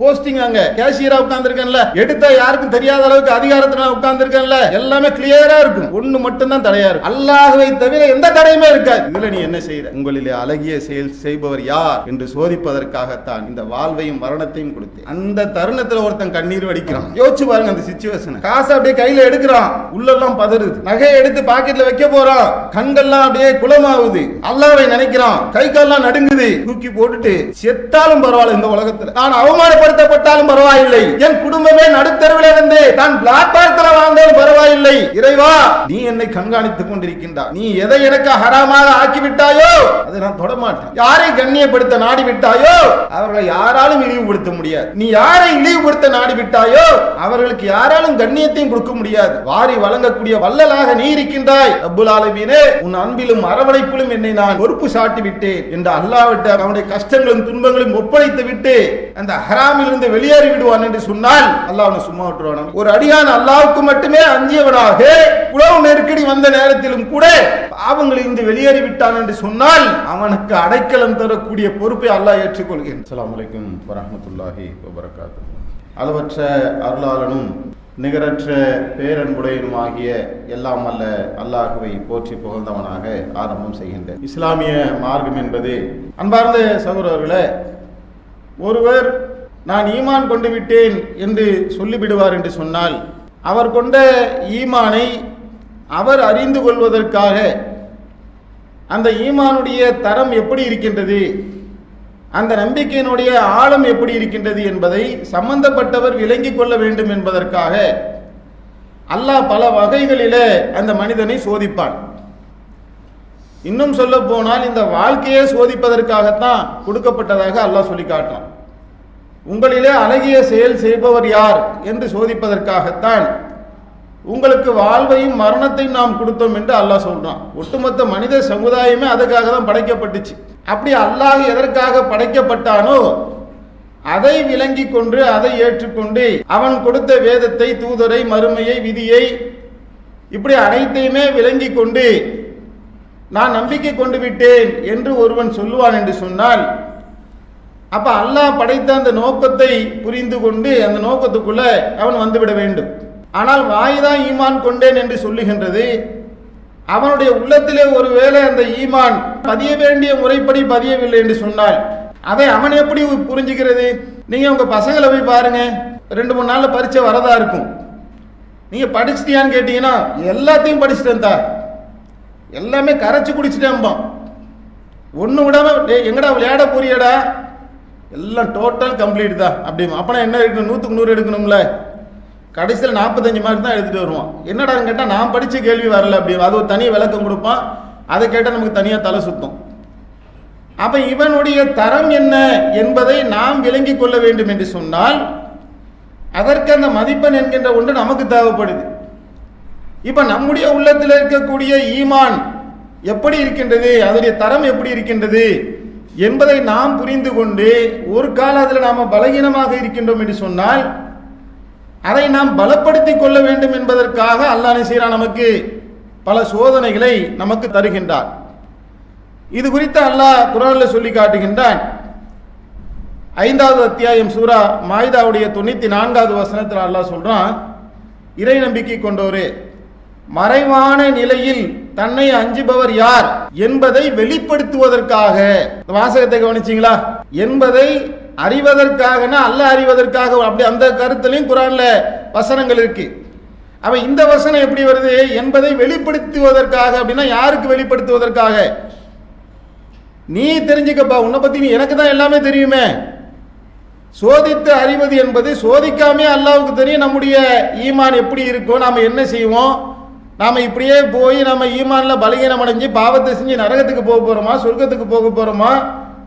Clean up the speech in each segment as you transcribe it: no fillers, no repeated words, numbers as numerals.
Posting அங்க கேஷியரா உட்கார்ந்திருக்கேன்ல, எடுத்தா யாருக்கும் தெரியாத அளவுக்கு அதிகாரத்துல உட்கார்ந்திருக்கேன்ல, எல்லாமே கிளியரா இருக்கும். ஒண்ணு மட்டும் தான் தடையா இருக்கும், அல்லாஹ்வை தவிர எந்த தடையுமே இருக்காது. இதுல நீ என்ன செய்யற? உங்களிலே அழகிய செயல் செய்பவர் யார் என்று சோதிப்பதற்காகத்தான் இந்த வாழ்வையும் மரணத்தையும் கொடுத்தேன். அந்த தருணத்துல ஒருத்தன் கண்ணீர் வடிக்கிறான். யோசிச்சு பாருங்க அந்த சிச்சுவேஷன். காசை அப்படியே கையில எடுக்கிறான், உள்ளெல்லாம் பதறுது. நகையை எடுத்து பாக்கெட்ல வைக்க போறான், கண்கள்லாம் அப்படியே குளமாகுது. அல்லாஹ்வை நினைக்கிறான், கை கால்லாம் நடுங்குது. தூக்கி போட்டுட்டு செத்தாலும் பரவாயில்ல, இந்த உலகத்துல நான் அவமானப்படுத்தப்பட்டாலும் பரவாயில்லை, என் குடும்பமே நடுத்தருவில் இருந்து நான் பிளாக் பார்க்கல வாழ்ந்தாலும் பரவாயில்லை, இறைவா நீ என்னை கண்காணித்துக் கொண்டிருக்கின்றாய். நீ எதை எனக்கு ஹராமாக ஆக்கிவிட்டாயோ அதை நான் தொடமாட்டேன். யாரை கண்ணியப்படுத்த நாடி விட்டாயோ அவர்களை யாராலும் இழிவுபடுத்த முடியாது. நீ யாரை இழிவுபடுத்த நாடி விட்டாயோ அவர்களுக்கு யாராலும் கண்ணியத்தையும் கொடுக்க முடியாது. வாரி வழங்கக்கூடிய வல்லலாக நீ இருக்கின்றாய். ரப்புல் ஆலமீனே, உன் அன்பிலும் அரவணைப்பிலும் என்னை நான் பொறுப்பு சாட்டி விட்டேன் என்று அல்லாஹ்விட்ட அவனுடைய கஷ்டங்களும் துன்பங்களும் ஒப்படைத்து விட்டு அந்த ஹராமில் இருந்து வெளியேறி விடுவான் என்று சொன்னால் அல்லாஹ் அவனை சும்மா விட்டுருவான். ஒரு அடியான் அல்லாஹ்வுக்கு மட்டுமே அஞ்சியவனாக உளவு நெருக்கடி வந்த நேரத்திலும் கூட பாவங்களில் இருந்து வெளியேறி விட்டான் என்று சொன்னால் அவனுக்கு அடைக்கலம் தரக்கூடிய பொறுப்பை அல்லாஹ் ஏற்றுக்கொள்கிறான். அஸ்ஸலாமு அலைக்கும் வரஹ்மத்துல்லாஹி வபரகாத்துஹு. அளவற்ற அருளாளனும் நிகரற்ற பேரன்புடையனுமாகிய எல்லாம் அல்ல அல்லாஹ்வை போற்றி புகழ்ந்தவனாக ஆரம்பம் செய்கின்றேன். இஸ்லாமிய மார்க்கம் என்பது, அன்பார்ந்த சகோதரர்களே, ஒருவர் நான் ஈமான் கொண்டு விட்டேன் என்று சொல்லிவிடுவார் என்று சொன்னால் அவர் கொண்ட ஈமானை அவர் அறிந்து கொள்வதற்காக அந்த ஈமானுடைய தரம் எப்படி இருக்கின்றது, அந்த நம்பிக்கையினுடைய ஆழம் எப்படி இருக்கின்றது என்பதை சம்பந்தப்பட்டவர் விளங்கிக் கொள்ள வேண்டும் என்பதற்காக அல்லாஹ் பல வகைகளிலே அந்த மனிதனை சோதிப்பான். இன்னும் சொல்ல போனால் இந்த வாழ்க்கையை சோதிப்பதற்காகத்தான் கொடுக்கப்பட்டதாக அல்லாஹ் சொல்லி காட்டான். உங்களிலே அழகிய செயல் செய்பவர் யார் என்று சோதிப்பதற்காகத்தான் உங்களுக்கு வாழ்வையும் மரணத்தையும் நாம் கொடுத்தோம் என்று அல்லாஹ் சொல்றான். ஒட்டுமொத்த மனித சமுதாயமே அதுக்காக தான் படைக்கப்பட்டுச்சு. அப்படி அல்லாஹ் எதற்காக படைக்கப்பட்டானோ அதை விளங்கி கொண்டு அதை ஏற்றுக்கொண்டு அவன் கொடுத்த வேதத்தை, தூதரை, மறுமையை, விதியை, இப்படி அனைத்தையுமே விளங்கி கொண்டு நான் நம்பிக்கை கொண்டு விட்டேன் என்று ஒருவன் சொல்லுவான் என்று சொன்னால் அப்ப அல்லாஹ் படைத்த அந்த நோக்கத்தை புரிந்து கொண்டு அந்த நோக்கத்துக்குள்ள அவன் வந்துவிட வேண்டும். ஆனால் வாய்தான் ஈமான் கொண்டேன் என்று சொல்லுகின்றது. அவனுடைய உள்ளத்திலே ஒருவேளை அந்த ஈமான் பதிய வேண்டிய முறைப்படி பதியவில்லை என்று சொன்னால் அதை அவன் எப்படி புரிஞ்சுக்கிறது? நீங்க உங்க பசங்களை போய் பாருங்க, 2-3 நாள்ல பரீட்சை வரதா இருக்கும். நீங்க படிச்சிட்டியான்னு கேட்டீங்கன்னா எல்லாத்தையும் படிச்சுட்டேன் தான், எல்லாமே கரைச்சு குடிச்சிட்டேன்பா, ஒன்று விடாம எங்கடா விளையாட போறியடா, எல்லாம் டோட்டல் கம்ப்ளீட் தான் அப்படிமா. அப்பனா என்ன எடுக்கணும்? 100க்கு 100 எடுக்கணும்ல. கடைசியில் 45 மார்க் தான் எடுத்துட்டு வருவான். என்னடான்னு கேட்டால் நான் படித்த கேள்வி வரல அப்படி, அது ஒரு தனியாக விளக்கம் கொடுப்பான். அதை கேட்டால் நமக்கு தனியாக தலை சுத்தம். அப்போ இவனுடைய தரம் என்ன என்பதை நாம் விளங்கி கொள்ள வேண்டும் என்று சொன்னால் அதற்கு அந்த மதிப்பெண் என்கின்ற ஒன்று நமக்கு தேவைப்படுது. இப்போ நம்முடைய உள்ளத்தில் இருக்கக்கூடிய ஈமான் எப்படி இருக்கின்றது, அதனுடைய தரம் எப்படி இருக்கின்றது என்பதை நாம் புரிந்து கொண்டு ஒரு கால அதில் நாம் பலகீனமாக இருக்கின்றோம் என்று சொன்னால் அதை நாம் பலப்படுத்திக் கொள்ள வேண்டும் என்பதற்காக அல்லாஹ் செய்கிறான், நமக்கு பல சோதனைகளை நமக்கு தருகின்றார். இது குறித்து அல்லாஹ் குர்ஆனில் சொல்லி காட்டுகின்றான். 5வது அத்தியாயம் சூரா மாயிதாவுடைய 94வது வசனத்தில் அல்லாஹ் சொல்றான், இறை நம்பிக்கை கொண்டோரே, மறைவான நிலையில் தன்னை அஞ்சுபவர் யார் என்பதை வெளிப்படுத்துவதற்காக, வாசகத்தை கவனிச்சீங்களா? என்பதை அறிவதற்காகனா அல்லாஹ் அறிவதற்காக, அப்படி அந்த கருத்துலையும் குர்ஆன்ல வசனங்கள் இருக்கு. அவ இந்த வசனம் எப்படி வருது? என்பதை வெளிப்படுத்துவதற்காக. அப்படின்னா யாருக்கு வெளிப்படுத்துவதற்காக? நீ தெரிஞ்சுக்கப்பா, உன்னை பத்தி நீ, எனக்கு தான் எல்லாமே தெரியுமே. சோதித்து அறிவது என்பது சோதிக்காமே அல்லாஹ்வுக்கு தெரியும் நம்முடைய ஈமான் எப்படி இருக்கும், நாம என்ன செய்வோம், நாம இப்படியே போய் நம்ம ஈமான்ல பலகீனம் அடைஞ்சு பாவத்தை செஞ்சு நரகத்துக்கு போக போறோமா, சொர்க்கத்துக்கு போக போறோமா,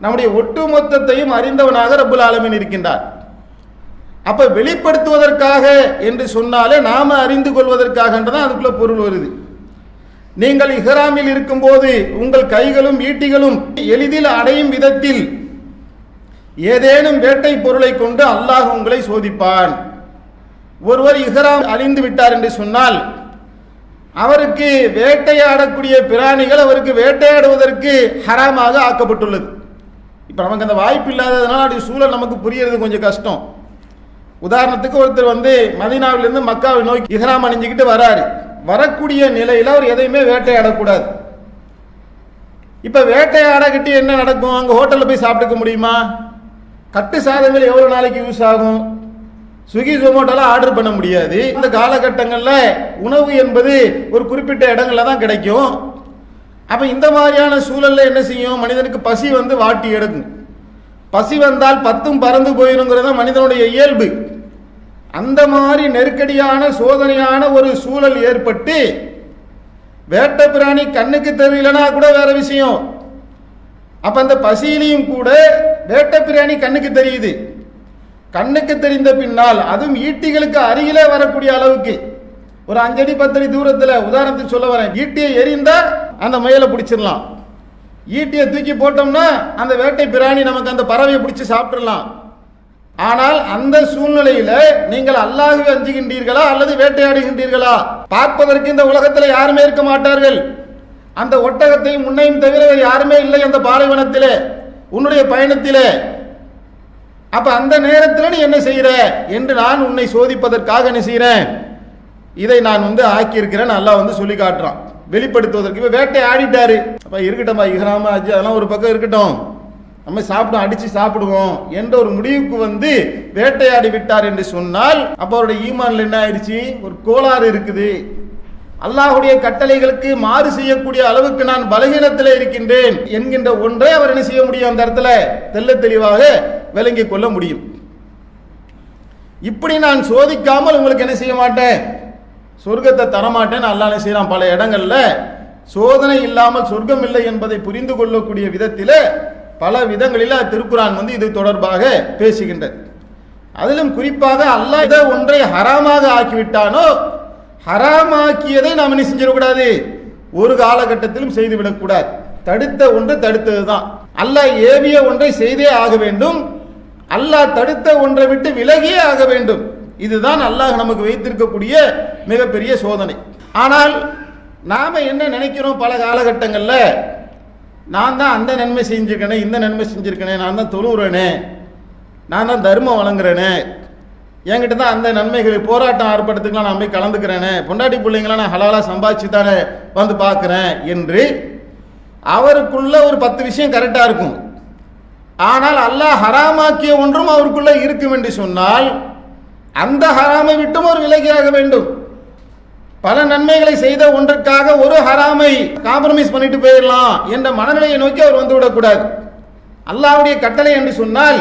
நம்முடைய ஒட்டுமொத்தத்தையும் அறிந்தவனாக ரப்புல் ஆலமீன் இருக்கின்றார். அப்ப வெளிப்படுத்துவதற்காக என்று சொன்னாலே நாம அறிந்து கொள்வதற்காகன்றதான் அதுக்குள்ள பொருள் வருது. நீங்கள் இஹ்ராமில் இருக்கும்போது உங்கள் கைகளும் ஈட்டிகளும் எளிதில் அடையும் விதத்தில் ஏதேனும் வேட்டை பொருளை கொண்டு அல்லாஹ் உங்களை சோதிப்பான். ஒருவர் இஹ்ராம் அணிந்து விட்டார் என்று சொன்னால் அவருக்கு வேட்டையாடக்கூடிய பிராணிகள் அவருக்கு வேட்டையாடுவதற்கு ஹராமாக ஆக்கப்பட்டுள்ளது. இப்போ நமக்கு அந்த வாய்ப்பு இல்லாததுனால அப்படி சூழல் நமக்கு புரியறது கொஞ்சம் கஷ்டம். உதாரணத்துக்கு ஒருத்தர் மதீனாவிலிருந்து மக்காவை நோக்கி இஹ்ராம் அணிஞ்சுக்கிட்டு வராரு. வரக்கூடிய நிலையில அவர் எதையுமே வேட்டையாடக்கூடாது. இப்ப வேட்டையாடக்கிட்டு என்ன நடக்கும்? அங்க ஹோட்டல்ல போய் சாப்பிட்டுக்க முடியுமா? கட்டு சாதங்கள் எவ்வளவு நாளைக்கு யூஸ் ஆகும்? ஸ்விக்கி ஜொமேட்டோல ஆர்டர் பண்ண முடியாது. இந்த காலகட்டங்களில் உணவு என்பது ஒரு குறிப்பிட்ட இடங்கள்ல தான் கிடைக்கும். அப்ப இந்த மாதிரியான சூழல்ல என்ன செய்யும்? மனிதனுக்கு பசி வாட்டி எடுக்கும். பசி வந்தால் பத்தும் பறந்து போயிருங்கிறத மனிதனுடைய இயல்பு. அந்த மாதிரி நெருக்கடியான சோதனையான ஒரு சூழல் ஏற்பட்டு வேட்டை பிராணி கண்ணுக்கு தெரியலனா கூட வேற விஷயம். அப்ப அந்த பசியிலையும் கூட வேட்டை பிராணி கண்ணுக்கு தெரியுது. கண்ணுக்கு தெரிந்த பின்னால் அதுவும் ஈட்டிகளுக்கு அருகிலே வரக்கூடிய அளவுக்கு ஒரு 5 அடி 10 அடி தூரத்தில், உதாரணத்துக்கு சொல்ல வரேன், ஈட்டியை எரிந்தா அந்த முயலை பிடிச்சிடலாம். ஈட்டியை தூக்கி போட்டோம்னா அந்த வேட்டை பிராணி நமக்கு அந்த பறவையை பிடிச்சி சாப்பிடலாம். ஆனால் அந்த சூழ்நிலையில நீங்கள் அல்லாஹ்வை அஞ்சுகின்றீர்களா அல்லது வேட்டையாடுகின்றீர்களா? பார்ப்பதற்கு இந்த உலகத்தில் யாருமே இருக்க மாட்டார்கள். அந்த ஒட்டகத்தையும் முன்னையும் தவிர யாருமே இல்லை அந்த பாலைவனத்திலே உன்னுடைய பயணத்திலே. அப்ப அந்த நேரத்தில் நீ என்ன செய்யற என்று நான் உன்னை சோதிப்பதற்காக என்ன செய்யறேன், இதை நான் ஆக்கியிருக்கிறேன். அல்லாஹ் சொல்லி காட்டுறான் வெளிப்படுத்துவதற்கு. இப்ப வேட்டை ஆடிட்டாரு. அப்ப இருக்கட்டும், இஹ்ராம் ஹஜ் அதெல்லாம் ஒரு பக்கம் இருக்கட்டும், நம்ம சாப்பிடும் அடிச்சு சாப்பிடுவோம் என்ற ஒரு முடிவுக்கு வேட்டையாடி விட்டார் என்று சொன்னால் அப்ப அவருடைய ஈமான்ல என்ன ஆயிடுச்சு? ஒரு கோளாறு இருக்குது. அல்லாஹ்வுடைய கட்டளைகளுக்கு மாறு செய்யக்கூடிய அளவுக்கு நான் பலகீனத்தில் இருக்கின்றேன் என்கின்ற ஒன்றை அவர் என்ன செய்ய முடியும்? அந்த இடத்துல தெள்ள தெளிவாக விளங்கிக் கொள்ள முடியும். இப்படி நான் சோதிக்காமல் உங்களுக்கு என்ன செய்ய மாட்டேன், சொர்க்கத்தை தரமாட்டேன். அல்லாஹ் என்ன செய்யறான்? பல இடங்கள்ல சோதனை இல்லாமல் சொர்க்கம் இல்லை என்பதை புரிந்து கொள்ளக்கூடிய விதத்தில் பல விதங்களில் திருக்குரான் இது தொடர்பாக பேசுகின்றது. அதிலும் குறிப்பாக அல்லாஹ் இதை ஒன்றை ஹராமாக ஆக்கிவிட்டானோ, ஹராமாக்கியதை நாம் என்ன செஞ்சிடக்கூடாது, ஒரு காலகட்டத்திலும் செய்துவிடக்கூடாது. தடுத்த ஒன்று தடுத்தது தான். அல்லாஹ் ஏவிய ஒன்றை செய்தே ஆக வேண்டும், அல்லாஹ் தடுத்த ஒன்றை விட்டு விலகியே ஆக வேண்டும். இதுதான் அல்லாஹ் நமக்கு வைத்திருக்கக்கூடிய மிகப்பெரிய சோதனை. ஆனால் நாம என்ன நினைக்கிறோம்? பல காலகட்டங்களில் நான் தான் அந்த நன்மை செஞ்சிருக்கேனே, இந்த நன்மை செஞ்சிருக்கேனே, நான் தான் தொழுகிறேனே, நான் தான் தர்மம் வழங்குறேனே, என்கிட்ட தான் அந்த நன்மைகள் போராட்டம் ஆர்ப்பாட்டத்துக்குலாம் நான் போய் கலந்துக்கிறேனே, பொண்டாட்டி பிள்ளைங்களாம் நான் ஹலாலா சம்பாதிச்சு தானே பார்க்குறேன் என்று அவருக்குள்ள ஒரு 10 விஷயம் கரெக்டாக இருக்கும். ஆனால் அல்லாஹ் ஹராமாக்கிய ஒன்றும் அவருக்குள்ள இருக்கும் என்று சொன்னால் அந்த ஹராமை விட்டும் ஒரு விலகியாக வேண்டும். பல நன்மைகளை செய்த ஒன்றுக்காக ஒரு ஹராமை காம்ப்ரமைஸ் பண்ணிட்டு போயிடலாம் என்ற மனநிலையை நோக்கி அவர் வந்துவிடக்கூடாது. அல்லாஹ்வுடைய கட்டளை என்று சொன்னால்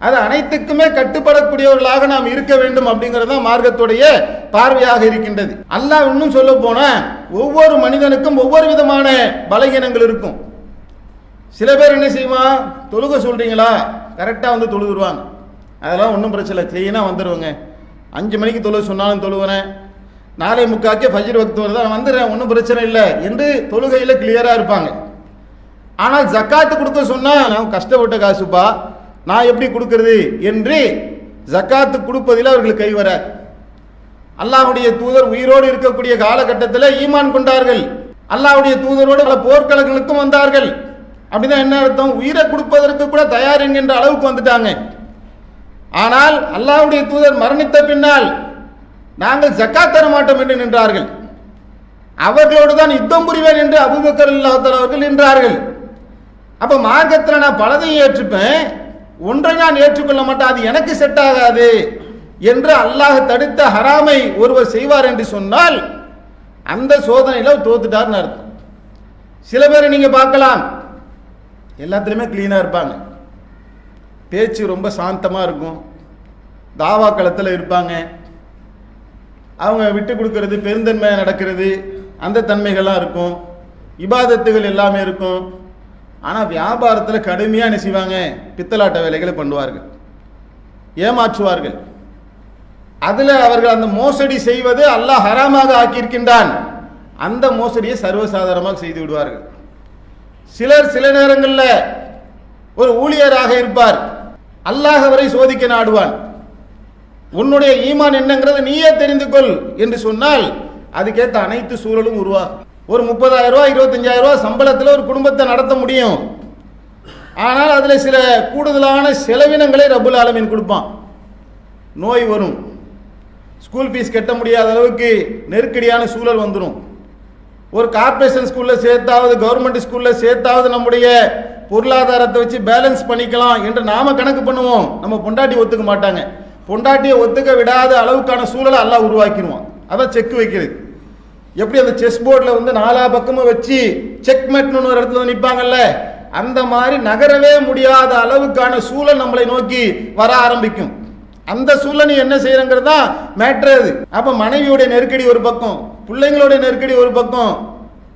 அது அனைத்துக்குமே கட்டுப்படக்கூடியவர்களாக நாம் இருக்க வேண்டும் அப்படிங்கிறது தான் மார்க்கத்துடைய பார்வையாக இருக்கின்றது. அல்லாஹ் இன்னும் சொல்ல போன ஒவ்வொரு மனிதனுக்கும் ஒவ்வொரு விதமான பலகீனங்கள் இருக்கும். சில பேர் என்ன செய்வான், தொழுக சொல்றீங்களா, கரெக்டாக தொழுதுருவாங்க, அதெல்லாம் ஒன்றும் பிரச்சனை இல்லை, கிளீனாக வந்துடுவாங்க. 5 மணிக்கு தொழுக சொன்னாலும் தொழுகிறேன், 4:45 ஃபஜ்ர் வக்து வருதா வந்துடுறேன், ஒன்றும் பிரச்சனை இல்லை என்று தொழுகையில் கிளியராக இருப்பாங்க. ஆனால் ஜக்காத்து கொடுக்க சொன்னால் நான் கஷ்டப்பட்ட காசுப்பா, நான் எப்படி கொடுக்கறது என்று ஜக்காத்து கொடுப்பதில் அவர்கள் கைவர. அல்லாஹ்வுடைய தூதர் உயிரோடு இருக்கக்கூடிய காலகட்டத்தில் ஈமான் கொண்டார்கள். அல்லாஹ்வுடைய தூதரோடு பல போர்க்களங்களுக்கும் வந்தார்கள். அப்படிதான் என்ன அர்த்தம், உயிரை கொடுப்பதற்கு கூட தயார் என்கின்ற அளவுக்கு வந்துட்டாங்க. ஆனால் அல்லாஹ்வுடைய தூதர் மரணித்த பின்னால் நாங்கள் ஜக்காத் தர மாட்டோம் என்று நின்றார்கள். அவர்களோடு தான் யுத்தம் புரிவேன் என்று அபூபக்கர் ரலியல்லாஹு அவர்கள் நின்றார்கள். அப்ப மார்க்கத்தில் நான் பலதையும் ஏற்றுப்பேன், ஒன்றை நான் ஏற்றுக்கொள்ள மாட்டேன், அது எனக்கு செட் ஆகாது என்று அல்லாஹ் தடுத்த ஹராமை ஒருவர் செய்வார் என்று சொன்னால் அந்த சோதனையில் தோத்துட்டார்னு அர்த்தம். சில பேரை நீங்க பார்க்கலாம், எல்லாத்துலேயுமே கிளீனாக இருப்பாங்க, பேச்சு ரொம்ப சாந்தமாக இருக்கும், தாவா களத்தில் இருப்பாங்க, அவங்க விட்டு கொடுக்கறது பெருந்தன்மையாக நடக்கிறது அந்த தன்மைகள்லாம் இருக்கும், இபாதத்துகள் எல்லாமே இருக்கும். ஆனால் வியாபாரத்தில் கடுமையாக என்ன செய்வாங்க, பித்தலாட்ட வேலைகளை பண்ணுவார்கள், ஏமாற்றுவார்கள். அதில் அவர்கள் அந்த மோசடி செய்வது அல்லாஹ் ஹராமாக ஆக்கியிருக்கின்றான், அந்த மோசடியை சர்வசாதாரணமாக செய்து விடுவார்கள். சிலர் சில நேரங்களில் ஒரு ஊழியராக இருப்பார், அல்லாஹ் அவரை சோதிக்க நாடுவான். உன்னுடைய ஈமான் என்னங்கிறத நீயே தெரிந்து கொள் என்று சொன்னால் அதுக்கேற்ற அனைத்து சூழலும் உருவாகும். ஒரு 30,000 ரூபா 25,000 ரூபா சம்பளத்தில் ஒரு குடும்பத்தை நடத்த முடியும். ஆனால் அதில் சில கூடுதலான செலவினங்களை ரப்புல் ஆலமீன் கொடுப்பான். நோய் வரும், ஸ்கூல் ஃபீஸ் கட்ட முடியாத அளவுக்கு நெருக்கடியான சூழல் வந்துடும். ஒரு கார்பரேஷன் ஸ்கூலில் சேர்த்தாவது கவர்மெண்ட் ஸ்கூலில் சேர்த்தாவது நம்முடைய பொருளாதாரத்தை வச்சு பேலன்ஸ் பண்ணிக்கலாம் என்று நாம கணக்கு பண்ணுவோம். நம்ம பொண்டாட்டி ஒத்துக்க மாட்டாங்க. பொண்டாட்டியை ஒத்துக்க விடாத அளவுக்கான சூழலை அல்லாஹ் உருவாக்கிடுவான். அதான் செக் வைக்கிறது. எப்படி அந்த செஸ் போர்டில் வந்து நாலா பக்கமும் வச்சு செக்மெட்னு ஒரு இடத்துல நிற்பாங்கல்ல, அந்த மாதிரி நகரவே முடியாத அளவுக்கான சூழல் நம்மளை நோக்கி வர ஆரம்பிக்கும். அந்த சூழல் நீ என்ன செய்யறங்கிறது தான் மேட்ரு. அது அப்ப மனைவியோட நெருக்கடி ஒரு பக்கம், பிள்ளைங்களோட நெருக்கடி ஒரு பக்கம்,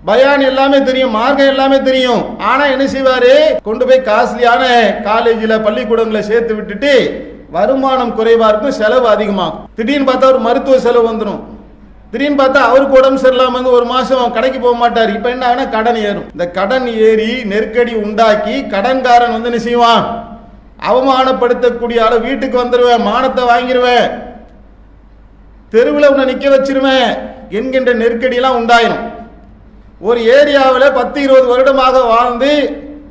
பயான் எல்லாமே தெரியும், மார்க்கம் எல்லாமே தெரியும். ஆனா என்ன செய்வாரு, கொண்டு போய் காஸ்ட்லியான காலேஜில் பள்ளிக்கூடங்களை சேர்த்து விட்டுட்டு வருமானம் குறைவா இருக்கும், செலவு அதிகமாகும். திடீர்னு பார்த்தா ஒரு மருத்துவ செலவு வந்துடும். திடீர்னு பார்த்தா அவருக்கு உடம்பு சரியில்லாம வந்து ஒரு மாசம் கடைக்கு போக மாட்டார். இப்ப என்ன ஆகுனா கடன் ஏறும். இந்த கடன் ஏறி நெருக்கடி உண்டாக்கி கடன்காரன் வந்து என்ன செய்வான், அவமானப்படுத்தக்கூடிய அளவு வீட்டுக்கு வந்துடுவேன், மானத்தை வாங்கிடுவேன், தெருவில் உன்னை நிக்க வச்சிருவேன் என்கின்ற நெருக்கடியெல்லாம் உண்டாயிரும். ஒரு ஏரியாவில் 10-20 வருடமாக வாழ்ந்து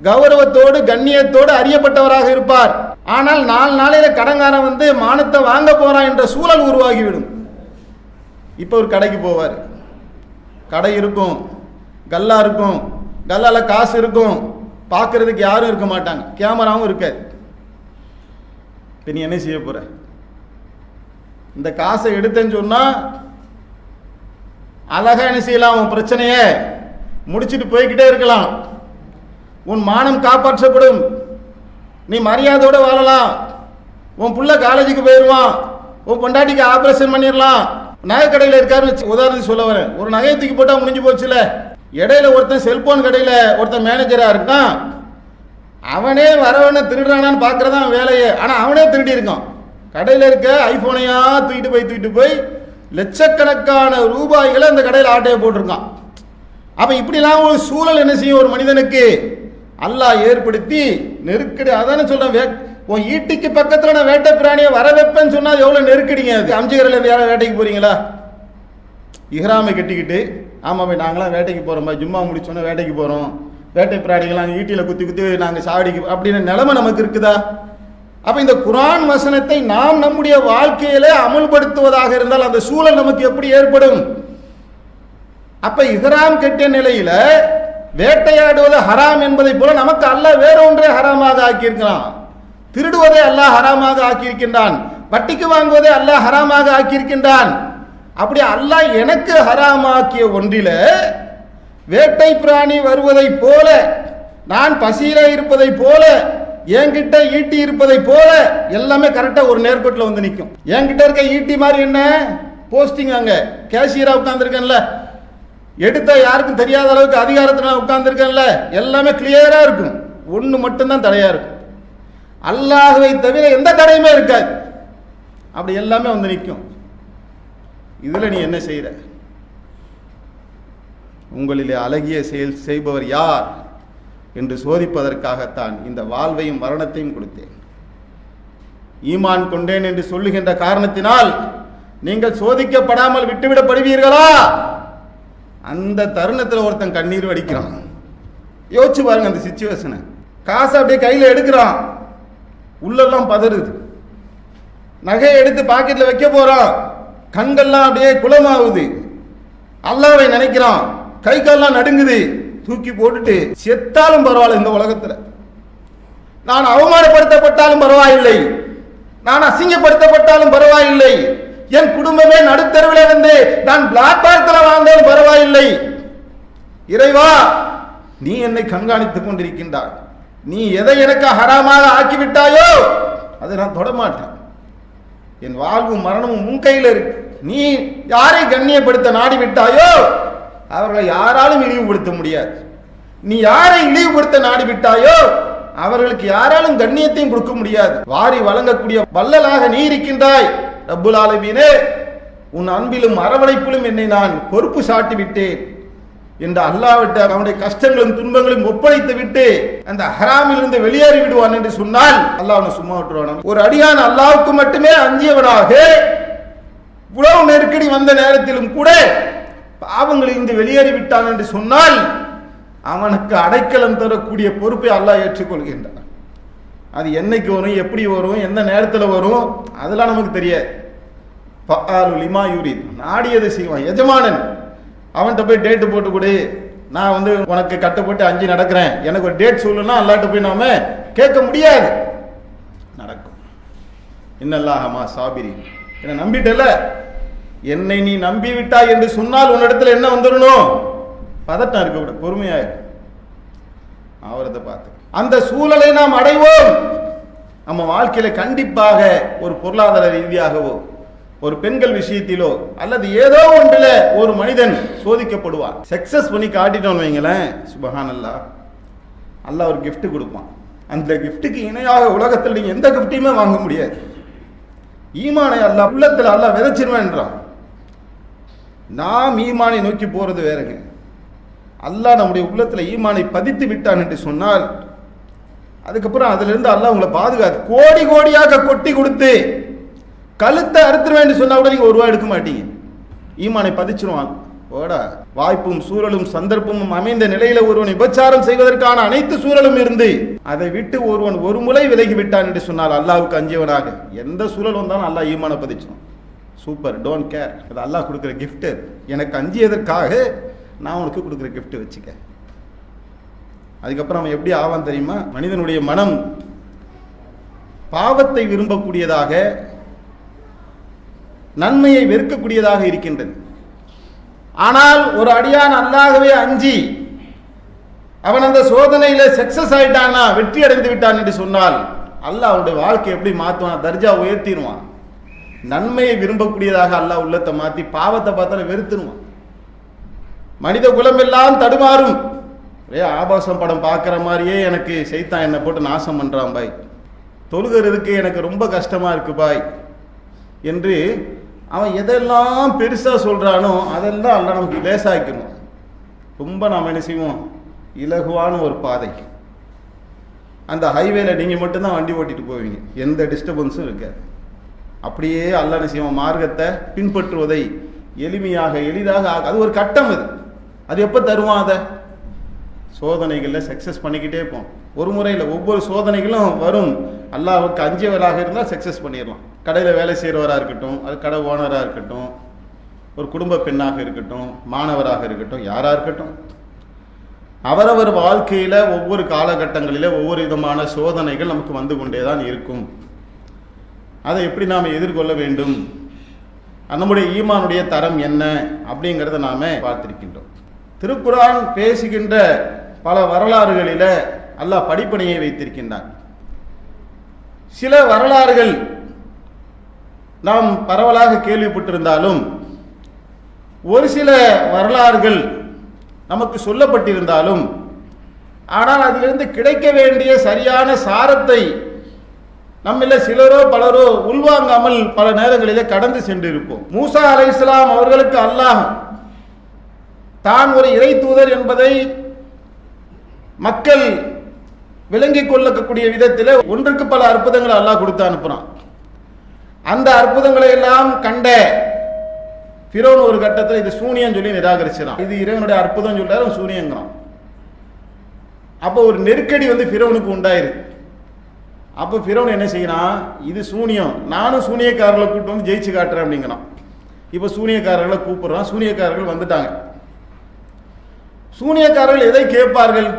கௌரவத்தோடு கண்ணியத்தோடு அறியப்பட்டவராக இருப்பார். ஆனால் 4 நாளையில கடன்காரன் வந்து மானத்தை வாங்க போறான் என்ற சூழல் உருவாகிவிடும். இப்போ ஒரு கடைக்கு போவார், கடை இருக்கும், கல்லா இருக்கும், கல்லால காசு இருக்கும், பார்க்கறதுக்கு யாரும் இருக்க மாட்டாங்க, கேமராவும் இருக்காது. இப்போ நீ என்ன செய்ய போற, இந்த காசை எடுத்தேன்னு சொன்னா அழகா என்ன செய்யலாம், உன் பிரச்சனைய முடிச்சுட்டு போய்கிட்டே இருக்கலாம், உன் மானம் காப்பாற்றப்படும், நீ மரியாதையோட வாழலாம், உன் புள்ள காலேஜுக்கு போயிடுவான், உன் பொண்டாட்டிக்கு ஆபரேஷன் பண்ணிடலாம். நகை கடையில் இருக்காருன்னு உதாரணத்துக்கு சொல்ல வரேன். ஒரு நகையை தூக்கி போட்டா முடிஞ்சு போச்சுல. இடையில ஒருத்தன் செல்போன் கடையில ஒருத்தன் மேனேஜரா இருக்கான், அவனே வரவன திருடுறானான்னு பாக்குறதான் வேலையே. ஆனா அவனே திருடி இருக்கான். கடையில் இருக்க ஐபோனையா தூக்கிட்டு போய் லட்சக்கணக்கான ரூபாய்களை அந்த கடையில் ஆட்டையை போட்டிருக்கான். அப்ப இப்படிலாம் ஒரு சூழல் என்ன செய்யும், ஒரு மனிதனுக்கு அல்லாஹ் ஏற்படுத்தி நெருக்கடி. அதானே சொல்றேன், உன் ஈட்டிக்கு பக்கத்துல நான் வேட்டை பிராணியை வர வைப்பேன்னு சொன்னா எவ்வளவு நெருக்கடிங்க. அது அம்ஜிகரில் இருந்து யாரும் வேட்டைக்கு போறீங்களா, இஹ்ராமை கட்டிக்கிட்டு, ஆமா போய் நாங்களாம் வேட்டைக்கு போறோம், ஜும்மா முடிச்சோன்னா வேட்டைக்கு போறோம், வேட்டை பிராணிகள்லாம் ஈட்டியில குத்தி நாங்க சாவடிக்கு அப்படின்னு நிலைமை நமக்கு இருக்குதா? அப்ப இந்த குர்ஆன் வசனத்தை நாம் நம்முடைய வாழ்க்கையில அமல்படுத்துவதாக இருந்தால் அந்த சூழல் நமக்கு எப்படி ஏற்படும்? அப்ப இஹ்ராம் கட்டிய நிலையில வேட்டையாடுவது ஹராம் என்பதை போல நமக்கு அல்லாஹ் வேற ஒன்றை ஹராமாக ஆக்கியிருக்கிறான். திருடுவதை அல்லாஹ் ஹராமாக ஆக்கியிருக்கின்றான், வட்டிக்கு வாங்குவதை அல்லாஹ் ஹராமாக ஆக்கியிருக்கின்றான். அப்படி அல்லாஹ் எனக்கு ஹராமாக்கிய ஒன்றில வேட்டை பிராணி வருவதை போல, நான் பசியில இருப்பதை போல, என்கிட்ட ஈட்டி இருப்பதை போல எல்லாமே கரெக்டா ஒரு நேர்கோட்டில் வந்து நிற்கும். என்கிட்ட இருக்க ஈட்டி மாதிரி என்ன போஸ்டிங், அங்க கேஷியரா உட்கார்ந்துருக்கேன்ல, எடுத்த யாருக்கும் தெரியாத அளவுக்கு அதிகாரத்தில் உட்கார்ந்துருக்கேன்ல, எல்லாமே கிளியரா இருக்கும். ஒன்று மட்டும்தான் தடையா இருக்கும், அல்லாஹ்வை தவிர எந்த தடையுமே இருக்காது. அப்படி எல்லாமே வந்து நிற்கும். இதுல நீ என்ன செய்யற? உங்களிலே அழகிய செயல் செய்பவர் யார் என்று சோதிப்பதற்காகத்தான் இந்த வாழ்வையும் மரணத்தையும் கொடுத்தேன். ஈமான் கொண்டேன் என்று சொல்லுகின்ற காரணத்தினால் நீங்கள் சோதிக்கப்படாமல் விட்டுவிடப்படுவீர்களா? அந்த தருணத்தில் ஒருத்தன் கண்ணீர் வடிக்கிறான். யோசிச்சு பாருங்க அந்த சிச்சுவேஷனை. காசை அப்படியே கையில் எடுக்கிறான், உள்ளெல்லாம் பதறுது. நகையை எடுத்து பாக்கெட்ல வைக்க போறான், கண்கள்லாம் அப்படியே குளமாகுது. அல்லாஹ்வை நினைக்கிறான், கை கால்லாம் நடுங்குது. தூக்கி போட்டுட்டு செத்தாலும் பரவாயில்ல, இந்த உலகத்துல நான் அவமானப்படுத்தப்பட்டாலும் பரவாயில்லை, நான் அசிங்கப்படுத்தப்பட்டாலும் பரவாயில்லை, என் குடும்பமே நடுத்தருவில் இருந்து நான் பிளாக் பார்க்கல வாழ்ந்தாலும் பரவாயில்லை, இறைவா நீ என்னை கண்காணித்துக் கொண்டிருக்கின்றாய், நீ எதை எனக்கு ஹராமாக ஆக்கிவிட்டாயோ அதை நான் தொடமாட்டேன், என் வாழ்வும் மரணமும் உன் கையில் இருக்கு, நீ யாரை கண்ணியப்படுத்த நாடி விட்டாயோ அவர்களை யாராலும் இழிவுபடுத்த முடியாது, நீ யாரை இழிவுபடுத்த நாடி விட்டாயோ அவர்களுக்கு யாராலும் கண்ணியத்தையும் கொடுக்க முடியாது. வாரி வழங்கக்கூடிய வல்லலாக நீ இருக்கின்றாய் ரப்புல் ஆலமீனே, உன் அன்பிலும் அரவணைப்பிலும் என்னை நான் பொறுப்பு சாட்டி விட்டேன் என்று அல்லாஹ்விட்ட அவனுடைய கஷ்டங்களும் துன்பங்களும் ஒப்படைத்து விட்டு அந்த ஹராமில் இருந்து வெளியேறி விடுவான் என்று சொன்னால் அல்லாஹ் அவனை சும்மா விட்டுருவான். ஒரு அடியான் அல்லாஹ்வுக்கு மட்டுமே அஞ்சியவனாக இவ்வளவு நெருக்கடி வந்த நேரத்திலும் கூட பாவங்களில் இருந்து வெளியேறி விட்டான் என்று சொன்னால் அவனுக்கு அடைக்கலம் தரக்கூடிய பொறுப்பை அல்லாஹ் ஏற்றுக்கொள்கின்றான். அது என்னைக்கு வரும், எப்படி வரும், எந்த நேரத்தில் வரும், அதெல்லாம் நமக்கு தெரியாது. ஃபஆலு லிமா யுரீத், நாடியதை செய்வான் எஜமானன். அவன்கிட்ட போய் டேட்டு போட்டு கொடு, நான் உனக்கு கட்டப்பட்டு 5 நடக்கிறேன், எனக்கு ஒரு டேட் சொல்லுன்னா அல்லாட்ட போய் நாம கேட்க முடியாது. நடக்கும். இன்னல்லாஹமா சாபிரி, என்னை நம்பிட்டல, என்னை நீ நம்பி விட்டாய் என்று சொன்னால் உன்னிடத்துல என்ன வந்துடணும்? பதட்டம் இருக்க கூட, பொறுமையாக அவரதை பார்த்து அந்த சூழலை நாம் அடைவோம். நம்ம வாழ்க்கையில கண்டிப்பாக ஒரு பொருளாதார ரீதியாகவோ, ஒரு பெண்கள் விஷயத்திலோ, அல்லது ஏதோ ஒன்றில் ஒரு மனிதன் சோதிக்கப்படுவான். சக்சஸ் பண்ணி காட்டிட்டோம் வைங்களேன், சுபஹானல்லாஹ், அல்லாஹ் ஒரு gift கொடுப்பான். அந்த கிஃப்ட்டுக்கு இணையாக உலகத்தில் நீங்க எந்த கிஃப்டையுமே வாங்க முடியாது. ஈமானை அல்லாஹ் உள்ளத்தில் அல்லாஹ் விதைச்சிருவேன்றான். நாம் ஈமானை நோக்கி போறது வேறங்க. அல்லாஹ் நம்முடைய உள்ளத்தில் ஈமானை பதித்து விட்டான் என்று சொன்னால், அதுக்கப்புறம் அதிலிருந்து அல்லாஹ் உங்களை பாதுகாத்து கோடி கோடியாக கொட்டி கொடுத்து கழுத்தை அறுத்துருவேன் சொன்னா கூட நீங்க 1 ரூபாய் எடுக்க மாட்டீங்க. ஈமானை பதிச்சிருவான். ஓடா, வாய்ப்பும் சூழலும் சந்தர்ப்பமும் அமைந்த நிலையில ஒருவன் விபச்சாரம் செய்வதற்கான அனைத்து சூழலும் இருந்து அதை விட்டு ஒருவன் ஒரு முறை விலகி விட்டான் என்று சொன்னால் அல்லாஹ்வுக்கு அஞ்சியவனாக எந்த சூழல் வந்தாலும் அல்லாஹ் ஈமானை பதிச்சிடும். சூப்பர், டோன்ட் கேர், அது அல்லாஹ் கொடுக்குற கிஃப்ட். எனக்கு அஞ்சியதற்காக நான் உனக்கு கொடுக்குற கிஃப்ட் வச்சுக்க. அதுக்கப்புறம் அவன் எப்படி ஆவான் தெரியுமா? மனிதனுடைய மனம் பாவத்தை விரும்பக்கூடியதாக, நன்மையை வெறுக்கக்கூடியதாக இருக்கின்றது. ஆனால் ஒரு அடியான் அல்லாஹ்வை அஞ்சி அவன் அந்த சோதனையில சக்சஸ் ஆயிட்டானா, வெற்றி அடைந்து விட்டான் என்று சொன்னால் அல்லாஹ் அவனுடைய வாழ்க்கை எப்படி மாற்றுவான்? தர்ஜா உயர்த்திடுவான். நன்மையை விரும்பக்கூடியதாக அல்லாஹ் உள்ளத்தை மாற்றி பாவத்தை பார்த்தாலும் வெறுத்துருவான். மனித குலம் எல்லாம் தடுமாறும். ஆபாசம் படம் பார்க்குற மாதிரியே எனக்கு சைத்தான் என்னை போட்டு நாசம் பண்ணுறான் பாய், தொழுகிறதுக்கு எனக்கு ரொம்ப கஷ்டமா இருக்கு பாய் என்று அவன் எதெல்லாம் பெருசாக சொல்கிறானோ அதெல்லாம் அல்லாஹ் நமக்கு லேசாக்கணும். ரொம்ப நாம் என்ன செய்வோம்? இலகுவான ஒரு பாதை. அந்த ஹைவேல நீங்கள் மட்டும்தான் வண்டி ஓட்டிட்டு போவீங்க, எந்த டிஸ்டர்பன்ஸும் இருக்காது. அப்படியே அல்லாஹ் என்ன செய்வோம்? மார்க்கத்தை பின்பற்றுவதை எளிமையாக எளிதாக, அது ஒரு கட்டம். அது எப்போ தருவான்? அதை சோதனைகளில் சக்ஸஸ் பண்ணிக்கிட்டே போம். ஒரு முறையில் ஒவ்வொரு சோதனைகளும் வரும். அல்லாஹ்வுக்கு அஞ்சியவராக இருந்தால் சக்ஸஸ் பண்ணிடலாம். கடையில் வேலை செய்கிறவராக இருக்கட்டும், அது கடை ஓனராக இருக்கட்டும், ஒரு குடும்ப பெண்ணாக இருக்கட்டும், மாணவராக இருக்கட்டும், யாராக இருக்கட்டும், அவரவர் வாழ்க்கையில் ஒவ்வொரு காலகட்டங்களில் ஒவ்வொரு விதமான சோதனைகள் நமக்கு வந்து கொண்டே தான் இருக்கும். அதை எப்படி நாம் எதிர்கொள்ள வேண்டும், நம்முடைய ஈமானுடைய தரம் என்ன அப்படிங்கிறத நாம் பார்த்திருக்கின்றோம். திருக்குர்ஆன் பேசுகின்ற பல வரலாறுகளில் அல்லாஹ் படிப்பனையை வைத்திருக்கின்றான். சில வரலாறுகள் நாம் பரவலாக கேள்விப்பட்டிருந்தாலும் ஒரு சில வரலாறுகள் நமக்கு சொல்லப்பட்டிருந்தாலும், ஆனால் அதிலிருந்து கிடைக்க வேண்டிய சரியான சாரத்தை நம்மள சிலரோ பலரோ உள்வாங்காமல் பல நேரங்களிலே கடந்து சென்றிருப்போம். மூசா அலைஹிஸ்ஸலாம் அவர்களுக்கு அல்லாஹ் தான் ஒரு இறை தூதர் என்பதை மக்கள் விளங்கிக் கொள்ளக்கூடிய விதத்தில் ஒன்றுக்கு பல அற்புதங்களை அல்லாஹ் கொடுத்து அனுப்புறான். அந்த அற்புதங்களை எல்லாம் கண்ட ஃபிரௌன் ஒரு கட்டத்தில் இது சூனியம் சொல்லி நிராகரிச்சான். இது இறைவனுடைய அற்புதம் சொல்றாரு, சூனியங்கிறான். அப்போ ஒரு நெருக்கடி ஃபிரௌனுக்கு உண்டாயிருக்கு. அப்போ ஃபிரௌன் என்ன செய்யறான்? இது சூனியம், நானும் சூனியக்காரர்களை கூப்பிட்டு ஜெயிச்சு காட்டுறேன் அப்படிங்கிறான். இப்போ சூனியக்காரர்களை கூப்பிடுறான். சூனியக்காரர்கள் வந்துட்டாங்க. சூனியக்காரர்கள் எதை கேட்பார்கள்?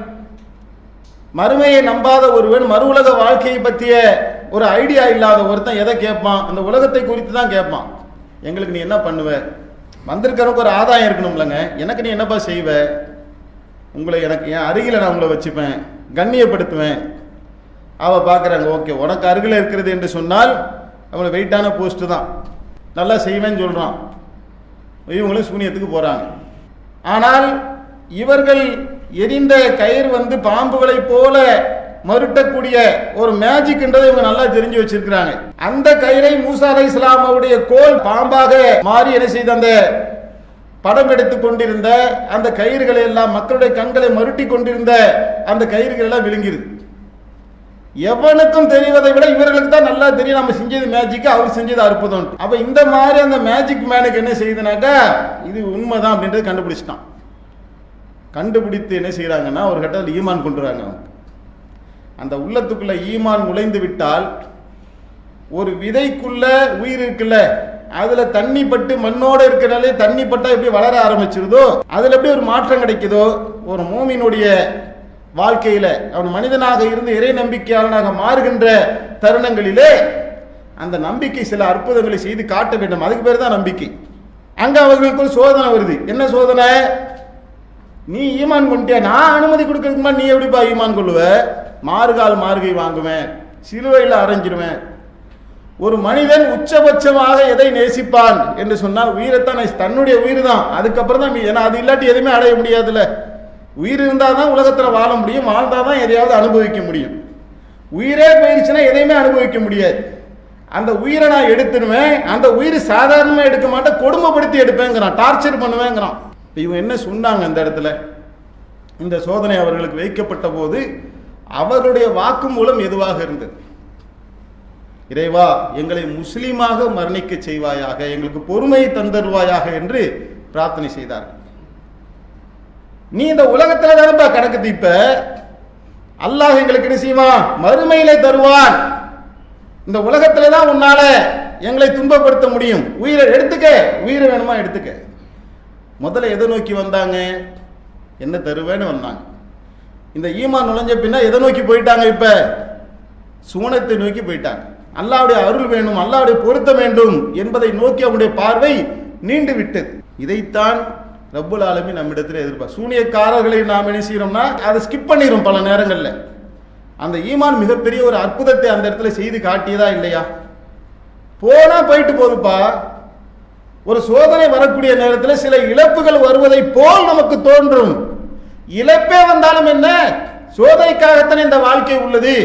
மறுமையை நம்பாத ஒருவன், மறு உலக வாழ்க்கையை பற்றிய ஒரு ஐடியா இல்லாத ஒருத்தன் எதை கேட்பான்? அந்த உலகத்தை குறித்து தான் கேட்பான். எங்களுக்கு நீ என்ன பண்ணுவ? வந்திருக்கிறவங்க ஒரு ஆதாயம் இருக்கணும்லங்க, எனக்கு நீ என்னப்பா செய்வ? உங்களை எனக்கு என் அருகில் நான் உங்களை வச்சுப்பேன், கண்ணியப்படுத்துவேன். அவள் பார்க்குறாங்க, ஓகே உனக்கு அருகில் இருக்கிறது என்று சொன்னால் அவளை வெயிட்டான போஸ்ட்டு தான், நல்லா செய்வேன்னு சொல்கிறான். இவங்களும் சூனியத்துக்கு போகிறாங்க. ஆனால் இவர்கள் எரிந்த கயிறு பாம்புகளை போல மறுட்டக்கூடிய ஒரு மேஜிக் என்றதை இவங்க நல்லா தெரிஞ்சு வச்சிருக்கிறாங்க. அந்த கயிறை மூசா அலைஹிஸ்ஸலாம் அவருடைய கோல் பாம்பாக மாறி என்ன செய்த அந்த படம் எடுத்துக் கொண்டிருந்த அந்த கயிறுகளை எல்லாம், மக்களுடைய கண்களை மறுட்டி கொண்டிருந்த அந்த கயிறுகள் எல்லாம் விழுங்கிருது. எவனுக்கும் தெரிவதை விட இவர்களுக்கு தான் நல்லா தெரியும் நம்ம செஞ்சது மேஜிக், அவர் செஞ்சது அற்புதம். அப்ப இந்த மாதிரி அந்த மேஜிக் மேனுக்கு என்ன செய்யுதுனாக்கா இது உண்மைதான் அப்படின்றத கண்டுபிடிச்சிட்டான். கண்டுபிடித்து என்ன செய்யறாங்கன்னா ஒரு கட்டத்தில் ஈமான் கொண்டுறாங்க. அந்த உள்ளத்துக்குள்ள ஈமான் நுழைந்து விட்டால், ஒரு விதைக்குள்ள உயிர் இருக்குல்ல, அதுல தண்ணி பட்டு மண்ணோட இருக்கிறனாலே தண்ணி பட்டா எப்படி வளர ஆரம்பிச்சிருதோ, அதுல எப்படி ஒரு மாற்றம் கிடைக்குதோ, ஒரு மூமினுடைய வாழ்க்கையில அவன் மனிதனாக இருந்து இறை நம்பிக்கையாளனாக மாறுகின்ற தருணங்களிலே அந்த நம்பிக்கை சில அற்புதங்களை செய்து காட்ட வேண்டும். அதுக்கு பேர் தான் நம்பிக்கை. அங்க அவர்களுக்கு ஒரு சோதனை வருது. என்ன சோதனை? நீ ஈமான் கொண்டியா, நான் அனுமதி கொடுக்கறதுக்கு நீ எப்படிப்பா ஈமான் கொள்ளுவ? மாறுகால் மார்கை வாங்குவேன், சிலுவையில் அரைஞ்சிருவேன். ஒரு மனிதன் உச்சபட்சமாக எதை நேசிப்பான் என்று சொன்னால் உயிரைத்தான், தன்னுடைய உயிர் தான். அதுக்கப்புறம் தான், ஏன்னா அது இல்லாட்டி எதுவுமே அடைய முடியாதுல்ல. உயிர் இருந்தால் தான் உலகத்தில் வாழ முடியும், வாழ்ந்தால் தான் எதையாவது அனுபவிக்க முடியும். உயிரே போயிடுச்சுன்னா எதையுமே அனுபவிக்க முடியாது. அந்த உயிரை நான் எடுத்துடுவேன். அந்த உயிர் சாதாரணமாக எடுக்க மாட்டேன், கொடுமைப்படுத்தி எடுப்பேங்கிறான், டார்ச்சர் பண்ணுவேங்கிறான். இவங்க என்ன சொன்னாங்க அந்த இடத்துல? இந்த சோதனை அவர்களுக்கு வைக்கப்பட்ட போது அவர்களுடைய வாக்கு மூலம் எதுவாக இருந்தது? இறைவா, எங்களை முஸ்லீமாக மரணிக்க செய்வாயாக, எங்களுக்கு பொறுமையை தந்தருவாயாக என்று பிரார்த்தனை செய்தார்கள். நீ இந்த உலகத்துல தானப்பா கணக்கு தீப்ப, அல்லாஹ் எங்களுக்கு என்ன செய்வான்? மறுமையிலே தருவான். இந்த உலகத்துல தான் உன்னால எங்களை துன்பப்படுத்த முடியும். உயிரை எடுத்துக்க, உயிரை வேணுமா எடுத்துக்க. முதல்ல எதை நோக்கி வந்தாங்க? என்ன தருவேன்னு வந்தாங்க. இந்த ஈமான் நுழைஞ்ச பின்னா எதை நோக்கி போயிட்டாங்க? இப்ப சுவனத்தை நோக்கி போயிட்டாங்க. அல்லாஹ்வுடைய அருள் வேணும், அல்லாஹ்வுடைய பொருத்தம் வேண்டும் என்பதை நோக்கி அவனுடைய பார்வை நீண்டு விட்டது. இதைத்தான் ரப்புல் ஆலமீன் நம்மிடத்தில் எதிர்பார்க்க. சூனியக்காரர்களை நாம் என்ன செய்யறோம்னா அதை ஸ்கிப் பண்ணிடும் பல நேரங்கள்ல. அந்த ஈமான் மிகப்பெரிய ஒரு அற்புதத்தை அந்த இடத்துல செய்து காட்டியதா இல்லையா? போனா போயிட்டு போகுதுப்பா. ஒரு சோதனை வரக்கூடிய நேரத்தில் சில இழப்புகள் வருவதை போல் நமக்கு தோன்றும். இழப்பே வந்தாலும் என்ன, சோதனைக்காகத்தானே இந்த வாழ்க்கை உள்ளது.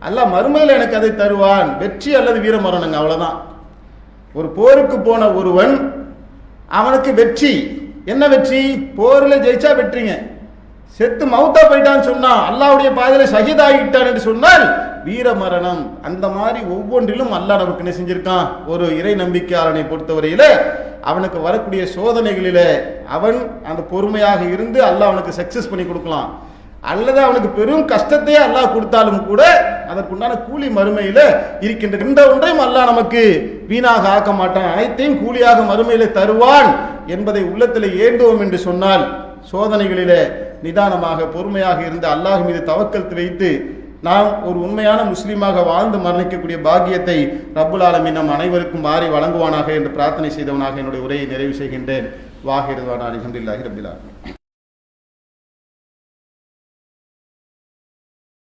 அல்லாஹ் மறுமையில் எனக்கு அதை தருவான், வெற்றி அல்லது வீரமரணங்க, அவ்வளவுதான். ஒரு போருக்கு போன ஒருவன், அவனுக்கு வெற்றி என்ன? வெற்றி போரில் ஜெயிச்சா வெற்றிங்க. செத்து மவுத்தா போயிட்டான்னு சொன்னா, அல்லாஹ்வுடைய பாதையில ஷஹீதாகிட்டான் என்று சொன்னால் வீர மரணம். அந்த மாதிரி ஒவ்வொன்றிலும் அல்லாஹ் நமக்கு என்ன செஞ்சிருக்கான்? ஒரு இறை நம்பிக்கையாளனை பொறுத்தவரையில அவனுக்கு வரக்கூடிய சோதனைகளில அவன் அந்த பொறுமையாக இருந்து அல்லாஹ் அவனுக்கு சக்சஸ் பண்ணி கொடுக்கலாம். அல்லது அவனுக்கு பெரும் கஷ்டத்தையே அல்லாஹ் கொடுத்தாலும் கூட அதற்குண்டான கூலி மறுமையில இருக்கின்ற. இந்த ஒன்றையும் அல்லாஹ் நமக்கு வீணாக ஆக்க மாட்டான், அனைத்தையும் கூலியாக மறுமையில தருவான் என்பதை உள்ளத்தில் ஏண்டுவோம் என்று சொன்னால், சோதனைகளிலே நிதானமாக பொறுமையாக இருந்து அல்லாஹ் மீது தவக்கல் வைத்து நாம் ஒரு உண்மையான முஸ்லீமாக வாழ்ந்து மரணிக்கக்கூடிய பாக்கியத்தை ரப்புல் ஆலமீன் நம் அனைவருக்கும் மாறி வழங்குவானாக என்று பிரார்த்தனை செய்தவனாக என்னுடைய உரையை நிறைவு செய்கின்றேன். வாஹிர் தானா அல்ஹம்துலில்லாஹி ரப்பில் ஆலமீன்.